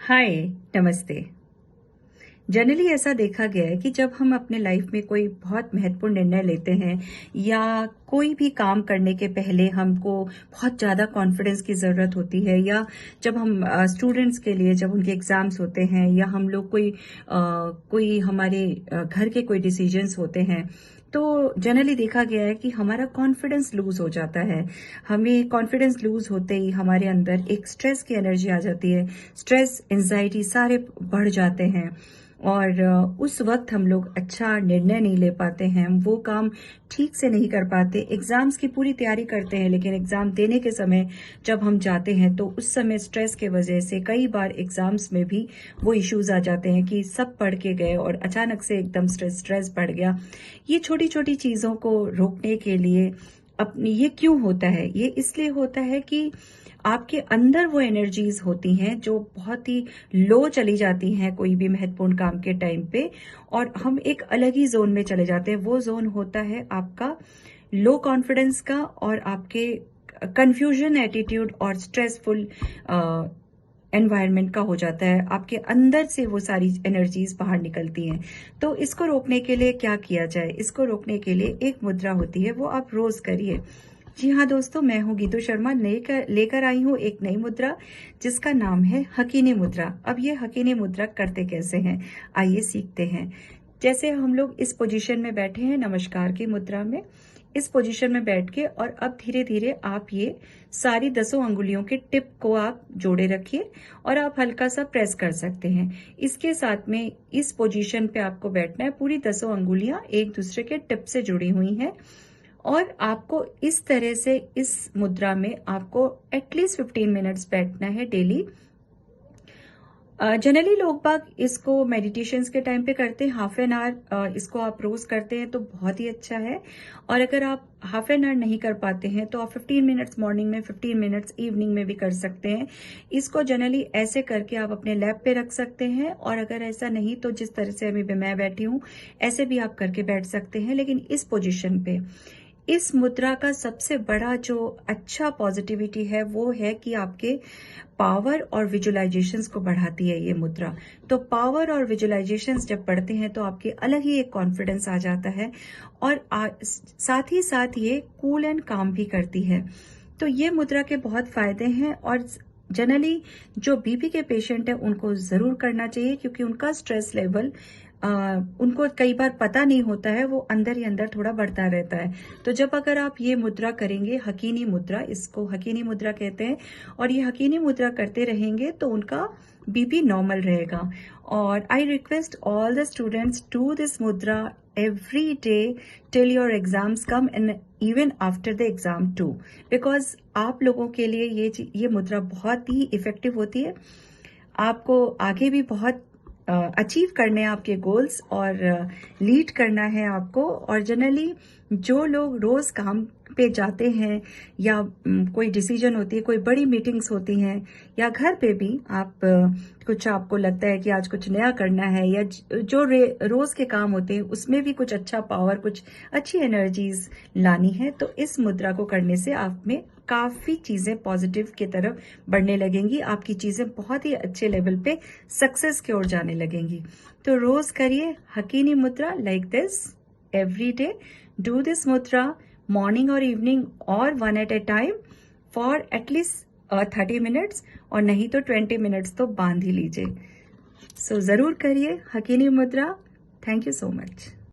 हाय, नमस्ते। जनरली ऐसा देखा गया है कि जब हम अपने लाइफ में कोई बहुत महत्वपूर्ण निर्णय लेते हैं या कोई भी काम करने के पहले हमको बहुत ज़्यादा कॉन्फिडेंस की ज़रूरत होती है, या जब हम स्टूडेंट्स के लिए जब उनके एग्ज़ाम्स होते हैं, या हम लोग कोई हमारे घर के कोई डिसीजंस होते हैं, तो जनरली देखा गया है कि हमारा कॉन्फिडेंस लूज हो जाता है। हमें कॉन्फिडेंस लूज होते ही हमारे अंदर एक स्ट्रेस की एनर्जी आ जाती है। स्ट्रेस, एंजाइटी सारे बढ़ जाते हैं और उस वक्त हम लोग अच्छा निर्णय नहीं ले पाते हैं, वो काम ठीक से नहीं कर पाते। एग्जाम्स की पूरी तैयारी करते हैं, लेकिन एग्जाम देने के समय जब हम जाते हैं तो उस समय स्ट्रेस के वजह से कई बार एग्जाम्स में भी वो इश्यूज आ जाते हैं कि सब पढ़ के गए और अचानक से एकदम स्ट्रेस बढ़ गया। ये छोटी छोटी चीजों को रोकने के लिए अपनी, ये क्यों होता है? ये इसलिए होता है कि आपके अंदर वो एनर्जीज होती हैं जो बहुत ही लो चली जाती हैं कोई भी महत्वपूर्ण काम के टाइम पे, और हम एक अलग ही जोन में चले जाते हैं। वो जोन होता है आपका लो कॉन्फिडेंस का, और आपके कंफ्यूजन एटीट्यूड और स्ट्रेसफुल एनवायरनमेंट का हो जाता है। आपके अंदर से वो सारी एनर्जीज बाहर निकलती हैं। तो इसको रोकने के लिए क्या किया जाए? इसको रोकने के लिए एक मुद्रा होती है, वो आप रोज करिए। जी हाँ दोस्तों, मैं हूँ गीतू शर्मा, लेकर आई हूँ एक नई मुद्रा जिसका नाम है हकीनी मुद्रा। अब ये हकीनी मुद्रा करते कैसे हैं, आइए सीखते हैं। जैसे हम लोग इस पोजीशन में बैठे हैं, नमस्कार की मुद्रा में, इस पोजीशन में बैठ के, और अब धीरे धीरे आप ये सारी 10 अंगुलियों के टिप को आप जोड़े रखिए और आप हल्का सा प्रेस कर सकते हैं। इसके साथ में इस पोजीशन पे आपको बैठना है। पूरी 10 अंगुलियां एक दूसरे के टिप से जुड़ी हुई हैं, और आपको इस तरह से इस मुद्रा में आपको एटलीस्ट 15 मिनट्स बैठना है डेली। जनरली लोग बाग इसको मेडिटेशंस के टाइम पे करते हैं। हाफ एन आवर इसको आप रोज करते हैं तो बहुत ही अच्छा है। और अगर आप हाफ एन आवर नहीं कर पाते हैं तो आप 15 मिनट्स मॉर्निंग में, 15 मिनट्स इवनिंग में भी कर सकते हैं। इसको जनरली ऐसे करके आप अपने लैप पे रख सकते हैं, और अगर ऐसा नहीं तो जिस तरह से अभी मैं बैठी हूँ ऐसे भी आप करके बैठ सकते हैं। लेकिन इस पोजिशन पे इस मुद्रा का सबसे बड़ा जो अच्छा पॉजिटिविटी है वो है कि आपके पावर और विजुअलाइजेशंस को बढ़ाती है ये मुद्रा। तो पावर और विजुअलाइजेशंस जब बढ़ते हैं तो आपके अलग ही एक कॉन्फिडेंस आ जाता है, और साथ ही साथ ये कूल एंड काम भी करती है। तो ये मुद्रा के बहुत फायदे हैं, और जनरली जो बीपी के पेशेंट है उनको जरूर करना चाहिए, क्योंकि उनका स्ट्रेस लेवल उनको कई बार पता नहीं होता है, वो अंदर ही अंदर थोड़ा बढ़ता रहता है। तो जब अगर आप ये मुद्रा करेंगे, हकीनी मुद्रा, इसको हकीनी मुद्रा कहते हैं, और ये हकीनी मुद्रा करते रहेंगे तो उनका बीपी नॉर्मल रहेगा। और I request all the students do this मुद्रा every day till your exams come, and even after the exam too, because आप लोगों के लिए ये मुद्रा बहुत ही इफेक्टिव होती है। आपको आगे भी बहुत अचीव करने हैं आपके गोल्स, और लीड करना है आपको। और जनरली जो लोग रोज काम पे जाते हैं, या कोई डिसीजन होती है, कोई बड़ी मीटिंग्स होती हैं, या घर पे भी आप कुछ आपको लगता है कि आज कुछ नया करना है, या जो रोज के काम होते हैं उसमें भी कुछ अच्छा पावर, कुछ अच्छी एनर्जीज लानी है, तो इस मुद्रा को करने से आप में काफी चीजें पॉजिटिव की तरफ बढ़ने लगेंगी। आपकी चीजें बहुत ही अच्छे लेवल पे सक्सेस की ओर जाने लगेंगी। तो रोज करिए हकीनी मुद्रा like this every day. Do this मुद्रा मॉर्निंग और इवनिंग, और 1 at a time for at least 30 minutes, और नहीं तो 20 मिनट्स तो बांध ही लीजिए। सो जरूर करिए हकीनी मुद्रा। Thank you so much.